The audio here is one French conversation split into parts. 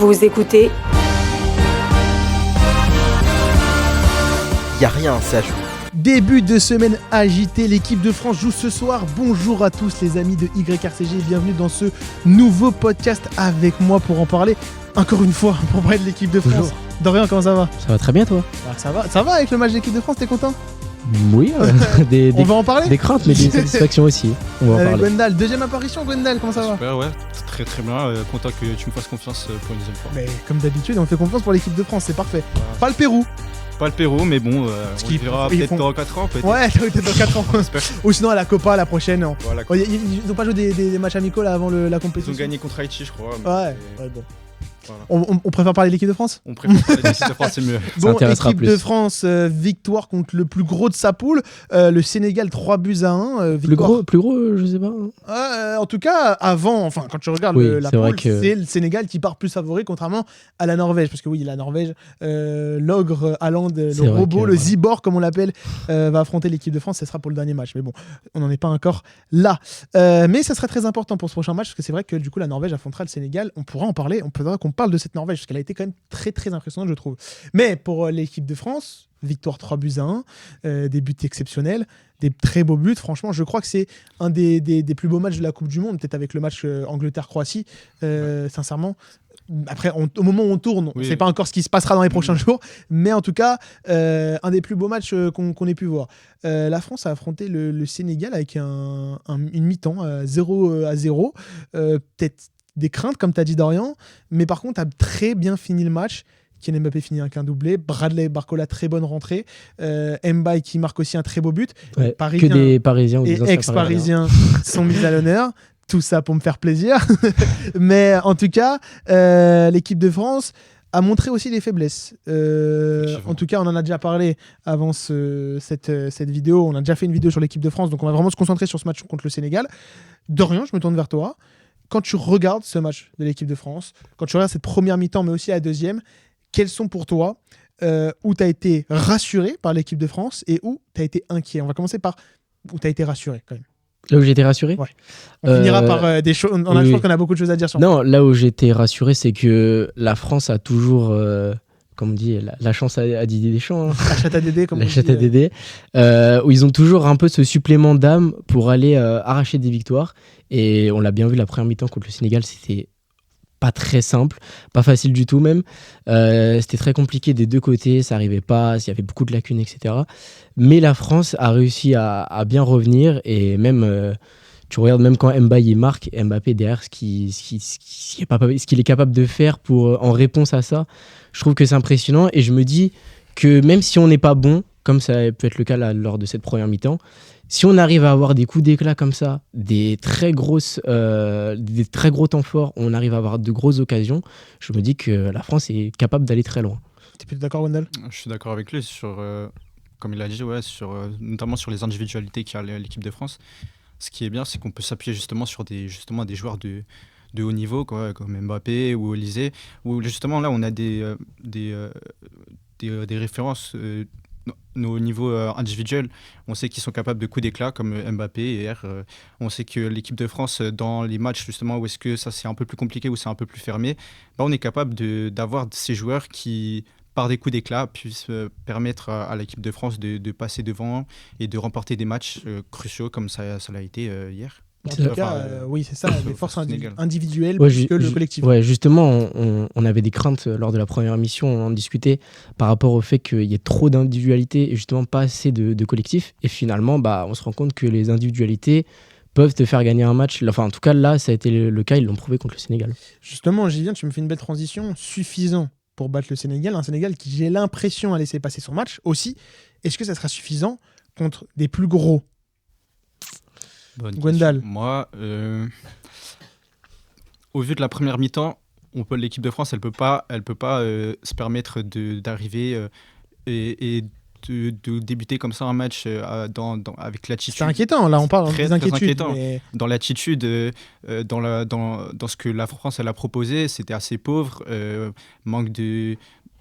Vous écoutez Y a rien, c'est à jouer. Début de semaine agité, l'équipe de France joue ce soir. Bonjour à tous les amis de YRCG, bienvenue dans ce nouveau podcast avec moi pour en parler encore une fois, pour parler de l'équipe de France. Bonjour. Dorian, comment ça va? Ça va très bien, toi? Ça va avec le match de l'équipe de France, t'es content? Oui, On va en parler? des craintes, mais des satisfactions aussi. On va en parler. Gwendal, deuxième apparition, Gwendal, comment ça va? Super, ouais, très très bien, content que tu me fasses confiance pour une deuxième fois. Mais comme d'habitude, on fait confiance pour l'équipe de France, c'est parfait. Pas le Pérou. Pas le Pérou, mais bon, on qu'ils le verra ils peut-être font- dans 4 ans. Peut-être. Ouais, peut-être dans 4 ans. J'espère. Ou sinon à la Copa la prochaine. Non. Voilà. Oh, ils ont pas joué des matchs amicaux là avant la Ils compétition. ont gagné contre Haïti, je crois. Ouais, mais- ouais, bon. Voilà. On préfère parler de l'équipe de France? On préfère parler de l'équipe de France, c'est mieux. Bon, intéressera équipe plus. de France, victoire contre le plus gros de sa poule, le Sénégal 3-1. Plus gros, je sais pas. En tout cas, avant, enfin quand tu regardes Oui, la c'est vrai poule, que- c'est le Sénégal qui part plus favori contrairement à la Norvège. Parce que oui, la Norvège, l'ogre Haaland, le C'est vrai robot, que, le voilà. Zibor comme on l'appelle, va affronter l'équipe de France. Ce sera pour le dernier match. Mais bon, on n'en est pas encore là. Mais ça serait très important pour ce prochain match parce que c'est vrai que du coup la Norvège affrontera le Sénégal. On pourra en parler, on faudra qu'on parle de cette Norvège parce qu'elle a été quand même très très impressionnante je trouve. Mais pour l'équipe de France, victoire 3-1, des buts exceptionnels, des très beaux buts. Franchement, je crois que c'est un des plus beaux matchs de la Coupe du Monde, peut-être avec le match Angleterre-Croatie, sincèrement. Après, au moment où on tourne, on ne Oui. sait pas encore ce qui se passera dans les prochains jours, mais en tout cas, un des plus beaux matchs qu'on ait pu voir. La France a affronté le Sénégal avec une mi-temps 0-0. Peut-être des craintes, comme tu as dit Dorian, mais par contre, a très bien fini le match. Kylian Mbappé finit avec un doublé, Bradley Barcola très bonne rentrée, Mbaye qui marque aussi un très beau but. Ouais, Parisiens que des Parisiens ou et des anciens ex-parisiens sont mis à l'honneur. Tout ça pour me faire plaisir. Mais en tout cas, l'équipe de France a montré aussi des faiblesses. En tout cas, on en a déjà parlé avant cette vidéo. On a déjà fait une vidéo sur l'équipe de France, donc on va vraiment se concentrer sur ce match contre le Sénégal. Dorian, je me tourne vers toi. Quand tu regardes ce match de l'équipe de France, quand tu regardes cette première mi-temps, mais aussi la deuxième, quels sont pour toi où tu as été rassuré par l'équipe de France et où tu as été inquiet? On va commencer par où tu as été rassuré quand même. Là où j'étais rassuré? Ouais. On finira par des choses. Je pense qu'on a beaucoup de choses à dire sur Non, là où j'étais rassuré, c'est que la France a toujours, comme on dit, la chance à Didier Deschamps. Hein. la chatte à Dédé, comme La on chatte dit, à Dédé, où ils ont toujours un peu ce supplément d'âme pour aller arracher des victoires. Et on l'a bien vu la première mi-temps contre le Sénégal, c'était pas très simple, pas facile du tout même. C'était très compliqué des deux côtés, ça arrivait pas, il y avait beaucoup de lacunes, etc. Mais la France a réussi à bien revenir et même, tu regardes même quand Mbaye marque, Mbappé derrière, ce qu'il est capable de faire en réponse à ça, je trouve que c'est impressionnant et je me dis que même si on n'est pas bon, comme ça peut être le cas là, lors de cette première mi-temps, si on arrive à avoir des coups d'éclat comme ça, des très gros temps forts, on arrive à avoir de grosses occasions, je me dis que la France est capable d'aller très loin. T'es plutôt d'accord, Wendell? Je suis d'accord avec lui sur, comme il a dit, ouais, notamment sur les individualités qu'a l'équipe de France. Ce qui est bien, c'est qu'on peut s'appuyer justement sur des joueurs de haut niveau, quoi, comme Mbappé ou Olysée, où justement là on a des références au niveau individuel. On sait qu'ils sont capables de coups d'éclat comme Mbappé et hier. On sait que l'équipe de France, dans les matchs justement où est-ce que ça c'est un peu plus compliqué, où c'est un peu plus fermé, on est capable d'avoir ces joueurs qui, par des coups d'éclat, puissent permettre à l'équipe de France de passer devant et de remporter des matchs cruciaux comme ça l'a été hier. En tout cas, oui, c'est ça, les forces Sénégal. individuelles Ouais, plus que le collectif. Ouais, justement, on avait des craintes lors de la première émission, on en discutait par rapport au fait qu'il y ait trop d'individualités et justement pas assez de collectif. Et finalement, on se rend compte que les individualités peuvent te faire gagner un match. Enfin, en tout cas, là, ça a été le cas, ils l'ont prouvé contre le Sénégal. Justement, Julien, tu me fais une belle transition. Suffisant pour battre le Sénégal. Un Sénégal qui, j'ai l'impression, a laissé passer son match aussi. Est-ce que ça sera suffisant contre des plus gros? Bonne Gwendal. question. Moi, au vu de la première mi-temps, l'équipe de France, elle peut pas se permettre d'arriver et de débuter comme ça un match avec l'attitude. C'est inquiétant, là on parle Très, des inquiétudes. très inquiétant. Mais... Dans l'attitude, dans ce que la France elle a proposé, c'était assez pauvre. Manque de.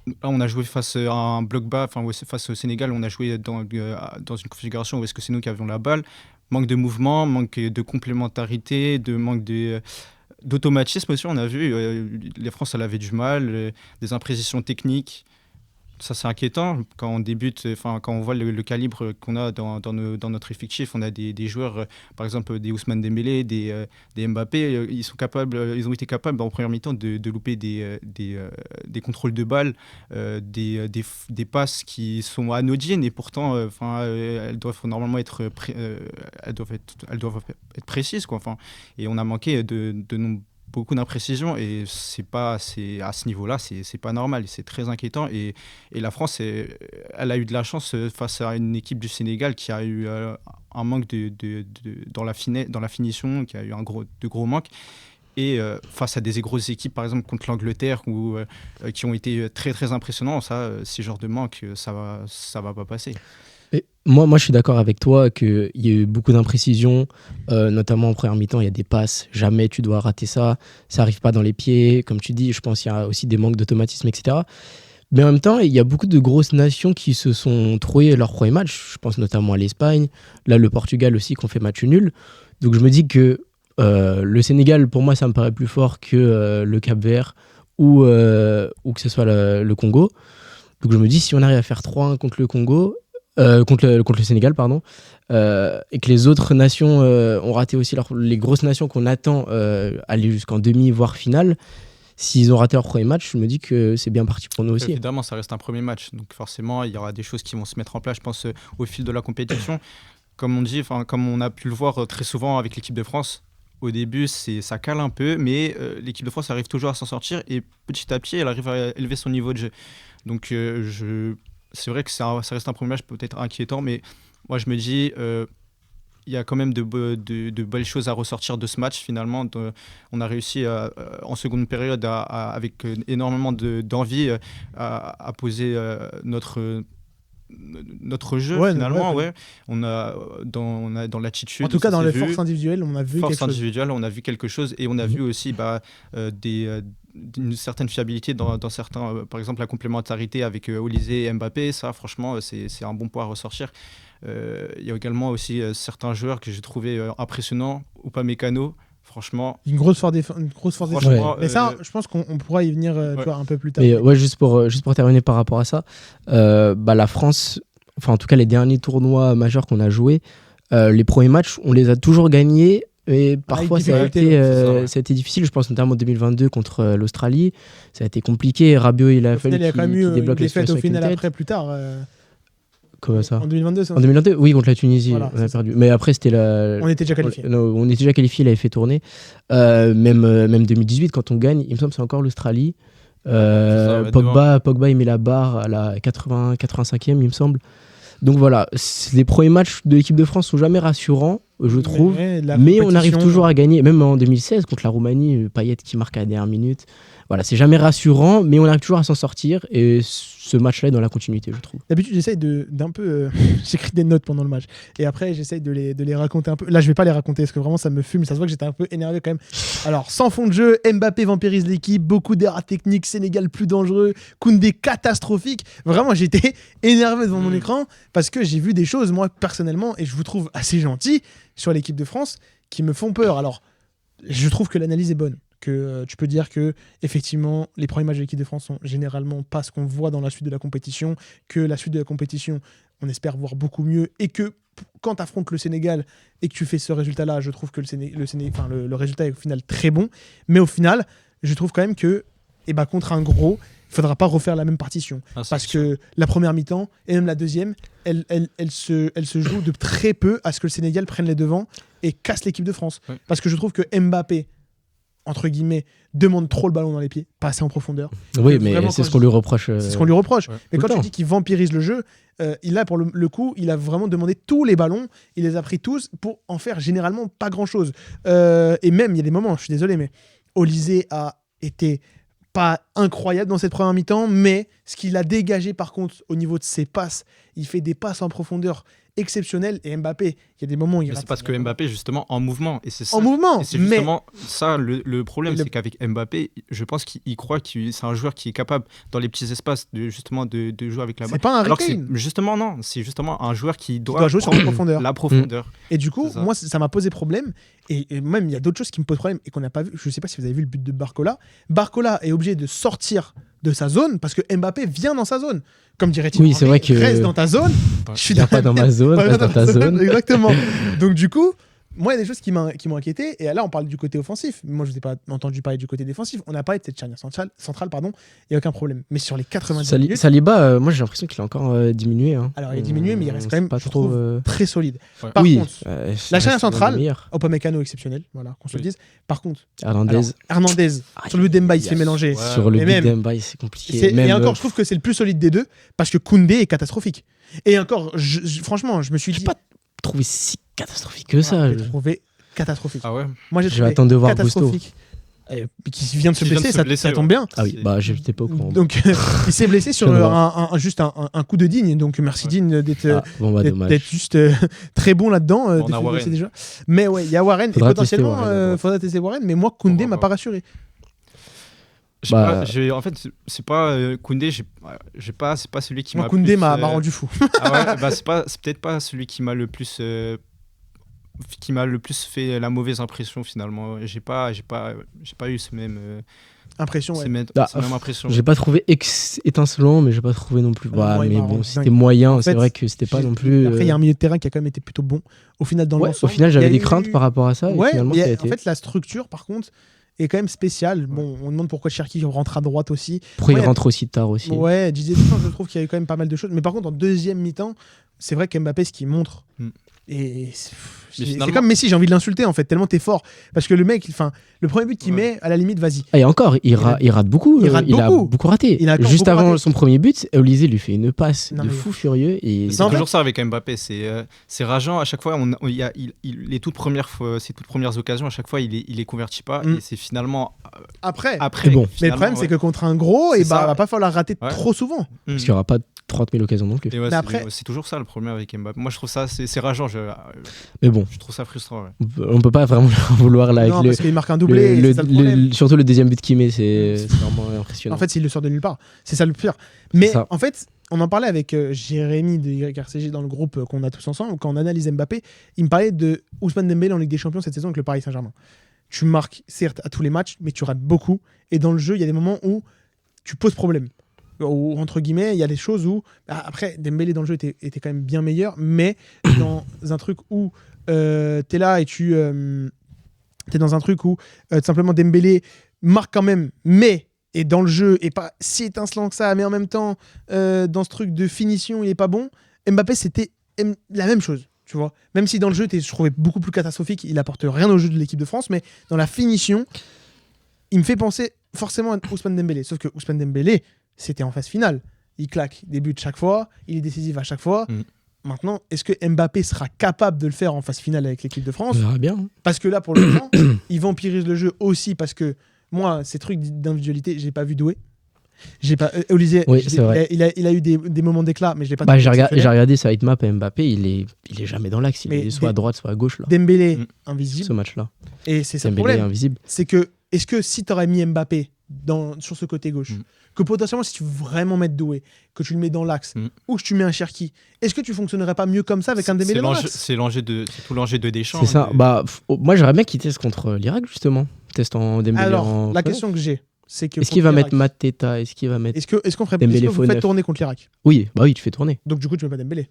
Là, on a joué face à un bloc bas, face au Sénégal, on a joué dans une configuration où est-ce que c'est nous qui avions la balle. Manque de mouvement, manque de complémentarité, manque de d'automatisme aussi, on a vu. Les France, elle avait du mal, des imprécisions techniques. Ça, c'est inquiétant quand on débute, quand on voit le calibre qu'on a dans notre effectif. On a des joueurs, par exemple des Ousmane Dembélé, des Mbappé, ils ont été capables en première mi-temps de louper des contrôles de balles, des passes qui sont anodines et pourtant elles doivent normalement être, elles doivent être précises, quoi. Et on a manqué beaucoup d'imprécisions et c'est à ce niveau-là, c'est pas normal, c'est très inquiétant et la France, elle a eu de la chance face à une équipe du Sénégal qui a eu un manque dans la finition, qui a eu de gros manques. Et face à des grosses équipes, par exemple contre l'Angleterre, qui ont été très très impressionnants, ces genres de manques, ça va pas passer. Et moi, je suis d'accord avec toi qu'il y a eu beaucoup d'imprécisions, notamment en première mi-temps, il y a des passes, jamais tu dois rater ça n'arrive pas dans les pieds, comme tu dis, je pense qu'il y a aussi des manques d'automatisme, etc. Mais en même temps, il y a beaucoup de grosses nations qui se sont trouées leur premier match, je pense notamment à l'Espagne, là le Portugal aussi qui ont fait match nul, donc je me dis que le Sénégal, pour moi, ça me paraît plus fort que le Cap-Vert ou que ce soit le Congo, donc je me dis si on arrive à faire 3-1 contre le Congo, contre le Sénégal, pardon, et que les autres nations ont raté aussi les grosses nations qu'on attend aller jusqu'en demi, voire finale. S'ils ont raté leur premier match, je me dis que c'est bien parti pour nous aussi. Évidemment, ça reste un premier match, donc forcément, il y aura des choses qui vont se mettre en place, je pense, au fil de la compétition. Comme on a pu le voir très souvent avec l'équipe de France, au début, ça cale un peu, mais l'équipe de France arrive toujours à s'en sortir et petit à petit, elle arrive à élever son niveau de jeu. Donc, c'est vrai que ça reste un premier match peut-être inquiétant, mais moi je me dis il y a quand même de belles choses à ressortir de ce match finalement. On a réussi en seconde période avec énormément d'envie à poser notre jeu finalement. Ouais. On a dans l'attitude. En tout cas dans les forces individuelles, on a vu quelque chose et on a vu aussi une certaine fiabilité dans certains, par exemple la complémentarité avec Olysée et Mbappé, ça franchement c'est un bon point à ressortir. Il y a également aussi certains joueurs que j'ai trouvé impressionnants, Upamecano, franchement une grosse force défensive. Mais ça je pense qu'on pourra y venir un peu plus tard. Mais ouais, juste pour terminer par rapport à ça, la France, enfin en tout cas les derniers tournois majeurs qu'on a joués, les premiers matchs on les a toujours gagnés. Et parfois, ça a été difficile. Je pense notamment en 2022 contre l'Australie. Ça a été compliqué. Rabiot, il a fallu qu'il débloque les situations. Au final, après, plus tard. Comment ça ? En 2022, en 2022, oui, contre la Tunisie, voilà, on a perdu. Mais après, c'était on était déjà qualifiés. On était déjà qualifiés, il avait fait tourner. Même 2018, quand on gagne, il me semble que c'est encore l'Australie. Pogba, il met la barre à la 85e, il me semble. Donc voilà, les premiers matchs de l'équipe de France sont jamais rassurants, je trouve, mais on arrive toujours à gagner. Même en 2016 contre la Roumanie, Payet qui marque à la dernière minute. Voilà, c'est jamais rassurant, mais on arrive toujours à s'en sortir et ce match-là est dans la continuité, je trouve. D'habitude, j'essaye d'un peu... j'écris des notes pendant le match et après, j'essaye de les raconter un peu. Là, je vais pas les raconter parce que vraiment, ça me fume. Ça se voit que j'étais un peu énervé quand même. Alors, sans fond de jeu, Mbappé vampirise l'équipe, beaucoup d'erreurs techniques, Sénégal plus dangereux, Koundé catastrophique. Vraiment, j'étais énervé devant mon écran parce que j'ai vu des choses, moi, personnellement, et je vous trouve assez gentil sur l'équipe de France qui me font peur. Alors, je trouve que l'analyse est bonne. Que tu peux dire que effectivement les premiers matchs de l'équipe de France sont généralement pas ce qu'on voit dans la suite de la compétition, que la suite de la compétition on espère voir beaucoup mieux et que quand tu affrontes le Sénégal et que tu fais ce résultat là, je trouve que le résultat est au final très bon, mais au final je trouve quand même que contre un gros il faudra pas refaire la même partition parce que la première mi-temps et même la deuxième elle se joue de très peu à ce que le Sénégal prenne les devants et casse l'équipe de France, parce que je trouve que Mbappé entre guillemets, demande trop le ballon dans les pieds, pas assez en profondeur. Oui, mais c'est ce qu'on lui reproche. C'est ce qu'on lui reproche. Ouais. Mais quand tu dis qu'il vampirise le jeu, pour le coup, il a vraiment demandé tous les ballons, il les a pris tous pour en faire généralement pas grand-chose. Et même, il y a des moments, je suis désolé, mais Olysée a été pas incroyable dans cette première mi-temps, mais ce qu'il a dégagé par contre au niveau de ses passes, il fait des passes en profondeur exceptionnel. Et Mbappé, il y a des moments où il Mais rate. c'est parce que Mbappé, justement, en mouvement. Et c'est ça. En mouvement, Et c'est mais justement ça le problème, c'est qu'avec Mbappé, je pense qu'il croit que c'est un joueur qui est capable, dans les petits espaces, de jouer avec la balle. c'est pas un Alors que Harry Kane. justement, non, c'est justement un joueur qui Il doit doit jouer sur la prendre profondeur. la profondeur. Et du coup, C'est ça. moi, ça m'a posé problème. Et même, il y a d'autres choses qui me posent problème et qu'on n'a pas vu. Je sais pas si vous avez vu le but de Barcola. Barcola est obligé de sortir de sa zone parce que Mbappé vient dans sa zone. Comme dirait Thierry Oui, c'est Henry, vrai que- reste dans ta zone. Je suis Viens pas dans ma zone, reste dans ta zone. Exactement. Donc du coup, moi, il y a des choses qui m'ont inquiété. Et là, on parle du côté offensif. Moi, je vous ai pas entendu parler du côté défensif. On n'a pas été de cette charnière centrale, pardon. Il n'y a aucun problème. Mais sur les 90 minutes, Saliba, moi j'ai l'impression qu'il a encore diminué. Hein. alors il est diminué, mais il reste quand même, pas je trop, trouve, très solide. Ouais. Par oui, contre, ça la reste charnière centrale, le meilleur. Upamecano exceptionnel, voilà, qu'on se le Oui. dise. Par contre, Hernandez. alors, Hernandez, sur le but d'Emba, il se fait mélanger. Ouais. Sur le Et but même- d'Embaï, c'est compliqué. Et Même, encore, je trouve que c'est le plus solide des deux parce que Koundé est catastrophique. Et encore, franchement, je me suis j'ai dit. pas trouvé si catastrophique que ça. J'ai trouvé catastrophique. Ah ouais. Moi, j'ai Je vais trouvé attendre de voir catastrophique. Qui vient de se blesser, ça tombe bien. Ah oui, bah j'étais pas au courant. Donc, il s'est blessé sur Je viens de juste un coup de Digne. Donc, merci Ouais. Digne d'être Ah, bon bah d'être dommage. juste très bon là-dedans. On a de se Warren. blesser déjà. Mais ouais, il y a Warren. Faudra Et potentiellement, tester Warren, faudra tester Warren. Mais moi, Koundé Pourquoi m'a pas. pas rassuré. Bah- En fait, c'est pas Koundé, c'est pas celui qui Moi, m'a Koundé plus, m'a rendu fou. Ah ouais, bah c'est peut-être pas celui qui m'a le plus fait la mauvaise impression finalement. J'ai pas eu ce même Impression, ouais. cette même impression. J'ai pas trouvé étincelant, mais j'ai pas trouvé non plus. Moi, il mais m'a bon, rendu c'était dingue. moyen. En C'est fait, vrai que c'était pas non plus. Après, il y a un milieu de terrain qui a quand même été plutôt bon. Au final, dans Ouais, l'ensemble. au final, il y j'avais a des eu- craintes par rapport à ça. Ouais, et finalement, mais ça a en été. fait, la structure, par contre, est quand même spéciale. Bon, on demande pourquoi Cherki rentre à droite aussi. Pourquoi il Ouais. rentre aussi tard aussi Ouais, Didier Deschamps, je trouve qu'il y a eu quand même pas mal de choses. Mais par contre, en deuxième mi-temps, c'est vrai qu'Mbappé, ce qu'il montre. Et c'est finalement- comme Messi, j'ai envie de l'insulter en fait, tellement t'es fort. Parce que le mec, le premier but qu'il met, à la limite, vas-y. Et encore, il rate beaucoup. Il rate a beaucoup. beaucoup raté. Il a encore Juste beaucoup avant raté. son premier but, Olysée lui fait une passe Non, de mais- fou furieux. Et C'est en fait- toujours ça avec Mbappé, c'est rageant à chaque fois. Les toutes premières fois, ses toutes premières occasions, à chaque fois, il les convertit pas Mm. et c'est finalement Après. après. Mais bon. Mais le problème, c'est que contre un gros, C'est et bah, ça. va pas falloir rater Ouais. trop souvent. Parce qu'il n'y aura pas 30 000 occasions non plus. Et ouais, Mais après- c'est toujours ça le problème avec Mbappé. Moi, je trouve ça c'est rageant. Mais bon, Je trouve ça frustrant. Ouais. on peut pas vraiment leur vouloir là avec Non, le, parce qu'il marque un doublé, le- c'est ça le problème. surtout le deuxième but qu'il met, c'est vraiment impressionnant. En fait, il le sort de nulle part. C'est ça le pire. Mais ça. en fait, on en parlait avec Jérémy de YRCG dans le groupe qu'on a tous ensemble. Quand on analyse Mbappé, il me parlait de Ousmane Dembélé en Ligue des Champions cette saison avec le Paris Saint-Germain. Tu marques, certes, à tous les matchs, mais tu rates beaucoup. Et dans le jeu, il y a des moments où tu poses problème. Ou, entre guillemets, il y a des choses où. Après, Dembélé dans le jeu était quand même bien meilleur, mais dans un truc où t'es là et tu. T'es dans un truc où tout simplement Dembélé marque quand même, mais est dans le jeu et pas si étincelant que ça, mais en même temps, dans ce truc de finition, il est pas bon. Mbappé, c'était la même chose, tu vois. Même si dans le jeu, je trouvais beaucoup plus catastrophique, il apporte rien au jeu de l'équipe de France, mais dans la finition, il me fait penser forcément à Ousmane Dembélé. Sauf que Ousmane Dembélé, c'était en phase finale. Il claque des buts chaque fois, il est décisif à chaque fois. Mm. Maintenant, est-ce que Mbappé sera capable de le faire en phase finale avec l'équipe de France? On verra bien. Hein. Parce que là, pour le moment, il vampirise le jeu aussi parce que moi, ces trucs d'individualité, j'ai pas vu Doué. J'ai pas Olysée. Oui, c'est vrai. Il a eu des moments d'éclat, mais je l'ai pas. Bah, trouvé j'ai exceptionnel. regardé sa hitmap à Mbappé, il est jamais dans l'axe. Il Mais est soit à droite, soit à gauche là. Dembélé Mm. invisible. Ce match-là. Et c'est ça le Dembélé est problème. invisible. C'est que est-ce que si tu aurais mis Mbappé sur ce côté gauche, Mm. que potentiellement si tu veux vraiment mettre Doué, que tu le mets dans l'axe, Mm. ou que tu mets un Cherki, est-ce que tu fonctionnerais pas mieux comme ça avec un Dembélé dans l'axe? C'est tout l'enjeu de Deschamps. C'est ça. de- Bah, moi, j'aimerais bien qu'il teste contre l'Irak justement. Teste en Dembélé. Alors, en la Faux. question que j'ai, c'est que Est-ce qu'il va contre mettre l'Irak, Mateta? Est-ce qu'il va mettre. est-ce que Dembélé vous faux faites neuf? tourner contre l'Irak? Oui, bah oui, tu fais tourner. Donc du coup, tu mets pas Dembélé.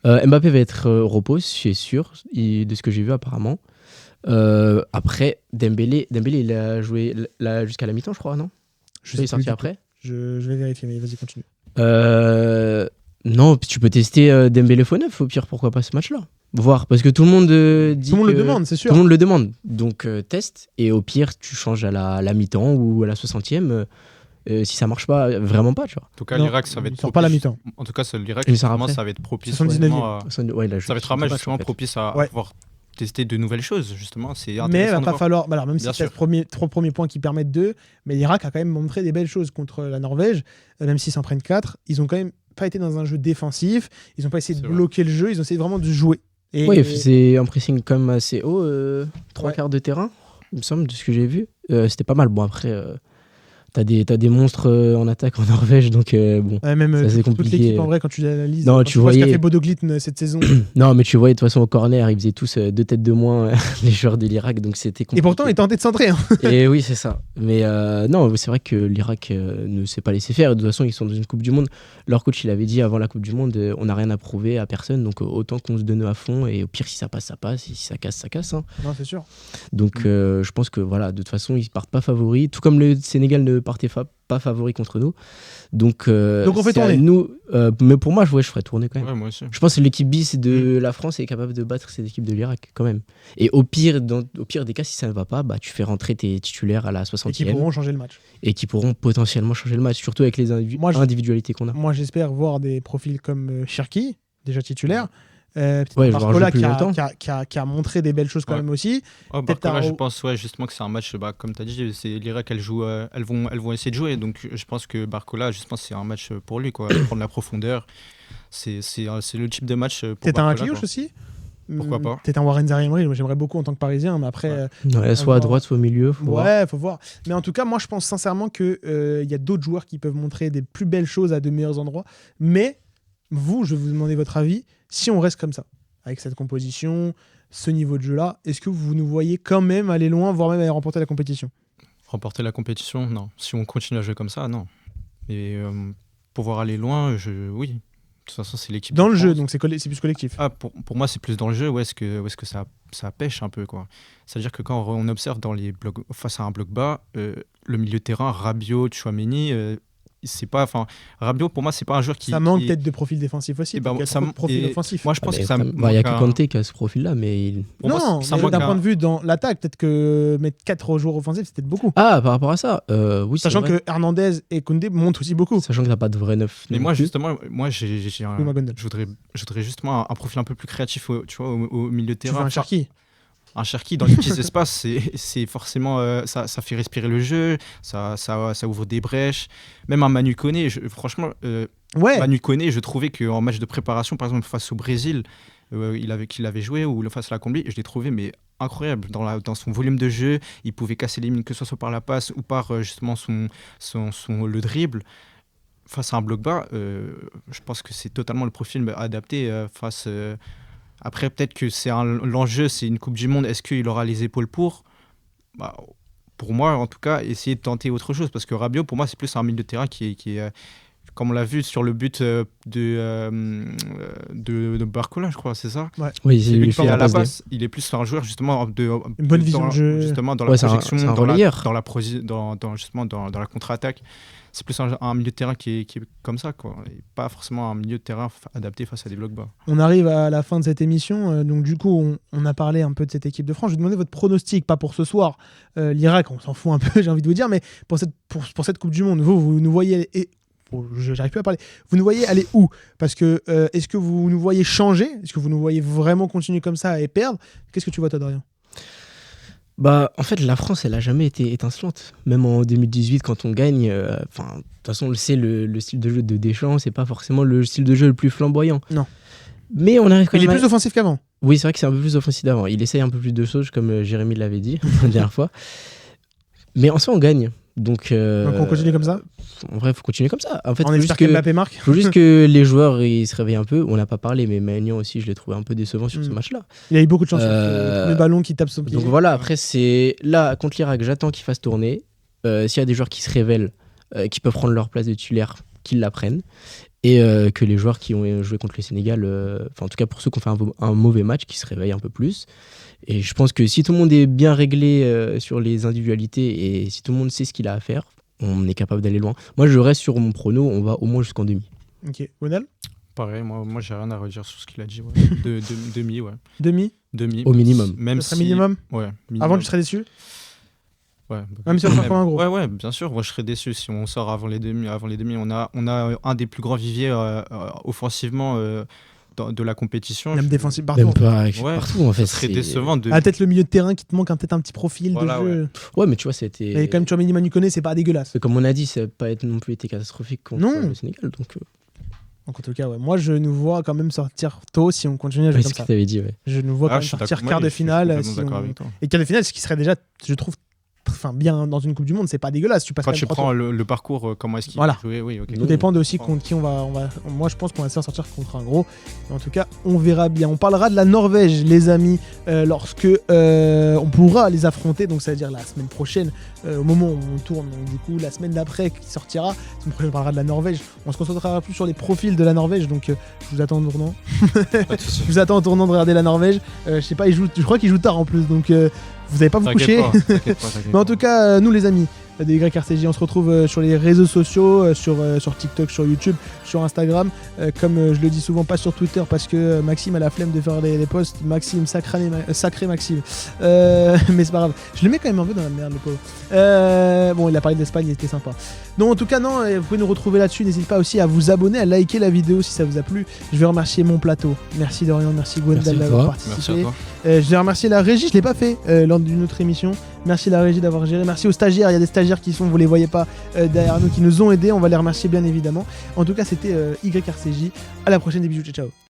Mbappé va être repos, c'est sûr, de ce que j'ai vu apparemment. Après, Dembélé, il a joué là jusqu'à la mi-temps, je crois, non? Je Il est sais sorti plus du après. tout. Je vais vérifier, mais vas-y, continue. Non, puis tu peux tester Dembélé faux neuf, au pire, pourquoi pas ce match-là. Voir, parce que tout le monde dit. Tout le monde le que- demande, c'est sûr. Tout le monde le demande. Donc, teste, et au pire, tu changes à la mi-temps ou à la 60e. Si ça marche pas, vraiment pas, tu vois. En tout cas, Non, l'Irak, ça va il être sort pas la propice. mi-temps. En tout cas, l'Irak, Il sort justement, après. ça va être propice. 79e. honnêtement, Ouais, là, ça va être un match justement propice à Ouais. pouvoir tester de nouvelles choses, justement. C'est Mais il intéressant va de pas voir. falloir. Alors, même si Bien c'est sûr. trois premiers points qui permettent d'eux, mais l'Irak a quand même montré des belles choses contre la Norvège, même s'ils s'en prennent 4. Ils ont quand même pas été dans un jeu défensif, ils n'ont pas essayé de C'est bloquer le jeu, ils ont essayé vraiment de jouer. Et, Ouais, c'est un pressing quand même assez haut, 3/4 de terrain, il me semble, de ce que j'ai vu. C'était pas mal. Bon, après, t'as des monstres en attaque en Norvège, donc bon. même c'est assez toute compliqué. l'équipe, en vrai, quand tu l'analyses, Non, quand tu vois ce qu'a voyais- fait Bodo Glimt cette saison. Non, mais tu voyais de toute façon au corner, ils faisaient tous 2 têtes de moins, les joueurs de l'Irak, donc c'était compliqué. Et pourtant, ils tentaient de centrer. Hein. Et oui, c'est ça. Mais non, c'est vrai que l'Irak ne s'est pas laissé faire. De toute façon, ils sont dans une Coupe du Monde. Leur coach, il avait dit avant la Coupe du Monde, on n'a rien à prouver à personne, donc autant qu'on se donne à fond. Et au pire, si ça passe, ça passe. Et si ça casse, ça casse. Hein. Non, c'est sûr. Donc je pense que voilà, de toute façon, ils partent pas favoris. Tout comme le Sénégal ne partait pas favori contre nous. Donc on fait c'est à tourner. nous. Mais pour moi, je ferais tourner quand même. Ouais, moi aussi. Je pense que l'équipe bis de la France est capable de battre cette équipe de l'Irak quand même. Et au pire des cas, si ça ne va pas, bah, tu fais rentrer tes titulaires à la Et qui 60e pourront changer le match. et qui pourront potentiellement changer le match, surtout avec les Moi, individualités qu'on a. Moi, j'espère voir des profils comme Cherki, déjà titulaire. Peut-être Ouais, je vais Barcola jouer plus longtemps. qui a montré des belles choses quand Ouais. même aussi. Oh, Peut-être Barcola, un- je pense justement que c'est un match, comme tu as dit, c'est l'Irak, elles vont essayer de jouer. Donc je pense que Barcola, justement, c'est un match pour lui, quoi. Prendre la profondeur. C'est le type de match pour Peut-être un Barcola, Kliouche quoi. aussi. Pourquoi pas. Peut-être un Warren Zaïre-Emery. Moi, j'aimerais beaucoup en tant que Parisien, mais après. Ouais. Ouais, soit à droite, soit au milieu. Faut voir. Ouais, faut voir. Mais en tout cas, moi, je pense sincèrement qu'il y a d'autres joueurs qui peuvent montrer des plus belles choses à de meilleurs endroits. Mais vous, je vais vous demander votre avis. Si on reste comme ça, avec cette composition, ce niveau de jeu-là, est-ce que vous nous voyez quand même aller loin, voire même aller remporter la compétition? Remporter la compétition, non. Si on continue à jouer comme ça, non. Et pouvoir aller loin, oui. De toute façon, c'est l'équipe. Dans de le jeu, France. donc c'est plus collectif. Ah, pour moi, c'est plus dans le jeu où est-ce que ça pêche un peu, quoi. C'est-à-dire que quand on observe face à un bloc bas, le milieu de terrain, Rabiot, Tchouaméni, c'est pas, enfin, Rabiot, pour moi, c'est pas un joueur qui. Ça manque qui- peut-être de profil défensif aussi. Eh ben, parce qu'il y a ça trop de profil et offensif. Moi, je pense Ah, que ça. il y a que manque un- Kanté qui a ce profil-là, mais. pour moi, non, ça mais manque d'un un- point de vue dans l'attaque, peut-être que mettre 4 joueurs offensifs, c'est peut-être beaucoup. Ah, par rapport à ça, oui, c'est Sachant vrai. que Hernandez et Koundé montent aussi beaucoup. Sachant que t'as pas de vrai neuf. Mais non moi, plus. justement, j'ai Ou Magondel. je voudrais justement un profil un peu plus créatif, tu vois, au milieu de Tu veux terrain. un Cherki. Un Cherki dans les petits espaces, c'est forcément ça fait respirer le jeu, ça ouvre des brèches. Même un Manu Koné, franchement, Ouais. Manu Koné, je trouvais qu'en match de préparation, par exemple face au Brésil, qu'il avait joué, ou face à la Colombie, je l'ai trouvé mais incroyable dans son volume de jeu. Il pouvait casser les lignes, que ce soit par la passe ou par justement le dribble. Face à un bloc bas, je pense que c'est totalement le profil adapté face. Après, peut-être que l'enjeu, c'est une Coupe du Monde. Est-ce qu'il aura les épaules pour pour moi, en tout cas, essayer de tenter autre chose. Parce que Rabiot, pour moi, c'est plus un milieu de terrain qui est comme on l'a vu sur le but de Barcola, je crois, c'est ça. Oui, C'est c'est lui lui qui qui fait fait à la la passe. passe. Il est plus un joueur justement Une bonne vision de jeu. justement dans Ouais, la c'est un projection, relayeur. justement dans la contre-attaque. C'est plus un milieu de terrain qui est comme ça, quoi. Et pas forcément un milieu de terrain adapté face à des blocs bas. On arrive à la fin de cette émission. Donc, du coup, on a parlé un peu de cette équipe de France. Je vais demander votre pronostic, pas pour ce soir. L'Irak, on s'en fout un peu, j'ai envie de vous dire. Mais pour cette Coupe du Monde, vous nous voyez. J'arrive plus à parler. Vous nous voyez aller où? Parce que est-ce que vous nous voyez changer? Est-ce que vous nous voyez vraiment continuer comme ça et perdre? Qu'est-ce que tu vois, toi, Dorian? Bah, en fait, la France, elle a jamais été étincelante. Même en 2018, quand on gagne, de toute façon, on le sait, le style de jeu de Deschamps, c'est pas forcément le style de jeu le plus flamboyant. Non. Mais on arrive quand Il est même. plus offensif qu'avant. Oui, c'est vrai que c'est un peu plus offensif d'avant. Il essaye un peu plus de choses, comme Jérémy l'avait dit la dernière fois. Mais en soi, on gagne. Donc on continue comme ça. En vrai, il faut continuer comme ça. En fait, On espère que Mbappé marque. faut juste que les joueurs ils se réveillent un peu. On n'a pas parlé, mais Maignan aussi, je l'ai trouvé un peu décevant sur ce match-là. Il a eu beaucoup de chance. Le ballon qui tape son pied. Donc voilà, après, c'est là, contre l'Irak, j'attends qu'il fasse tourner. S'il y a des joueurs qui se révèlent, qui peuvent prendre leur place de titulaire, qu'ils la prennent. Et que les joueurs qui ont joué contre le Sénégal, en tout cas pour ceux qui ont fait un mauvais match, qui se réveillent un peu plus. Et je pense que si tout le monde est bien réglé sur les individualités et si tout le monde sait ce qu'il a à faire, on est capable d'aller loin. Moi, je reste sur mon prono, on va au moins jusqu'en demi. Ok. Gonal? Pareil, moi j'ai rien à redire sur ce qu'il a dit. Ouais. Demi, ouais. Demi? Au minimum. Même Ce serait minimum? Ouais, minimum. Avant, tu serais déçu? Ouais. Même si on sort comme un gros. Ouais, bien sûr. Moi, je serais déçu si on sort avant les demi. On a un des plus grands viviers offensivement de la compétition. Même défensif partout. Même pas Ouais, partout, en fait. Ça serait c'est- décevant de. Ah, peut-être le milieu de terrain qui te manque peut-être un petit profil Voilà, de jeu. Ouais, mais tu vois, c'était. Mais quand même, Tchouaméni, Manu Koné, c'est pas dégueulasse. Comme on a dit, ça n'a pas non plus été catastrophique contre Non. le Sénégal. Donc, Donc en tout cas, ouais, moi je nous vois quand même sortir tôt si on continue à jouer Ouais, comme c'est ce ça. que t'avais dit, ouais. Je nous vois quand même sortir quart de finale. Et quart de finale, ce qui serait déjà, je trouve, bien dans une Coupe du Monde, c'est pas dégueulasse. Quand tu prends le parcours, comment est-ce qu'il voilà. jouer, oui, ok. Tout dépend de aussi contre qui on va. Moi, je pense qu'on va se faire sortir contre un gros. Mais en tout cas, on verra bien. On parlera de la Norvège, les amis, lorsque on pourra les affronter. Donc, ça veut dire la semaine prochaine, au moment où on tourne. Donc, du coup, la semaine d'après qui sortira. La semaine prochaine, on parlera de la Norvège. On se concentrera plus sur les profils de la Norvège. Donc, je vous attends au tournant. Je vous attends au tournant de regarder la Norvège. Je sais pas, je crois qu'ils jouent tard en plus. Donc, vous n'allez pas vous coucher. Mais en tout cas, nous les amis de YRCJ, on se retrouve sur les réseaux sociaux, sur TikTok, sur YouTube, sur Instagram. Comme je le dis souvent, pas sur Twitter parce que Maxime a la flemme de faire les posts. Maxime, sacré Maxime. Mais c'est pas grave. Je le mets quand même un peu dans la merde, le pauvre. Bon, il a parlé d'Espagne, il était sympa. Donc en tout cas, non, vous pouvez nous retrouver là-dessus. N'hésitez pas aussi à vous abonner, à liker la vidéo si ça vous a plu. Je vais remercier mon plateau. Merci Dorian, merci Gwendal d'avoir participé. Merci à toi. Je vais remercier la régie, je l'ai pas fait lors d'une autre émission. Merci la régie d'avoir géré. Merci aux stagiaires, il y a des stagiaires qui sont, vous les voyez pas, derrière nous, qui nous ont aidés. On va les remercier bien évidemment. En tout cas, c'était YRCJ. À la prochaine, des bisous, ciao ciao.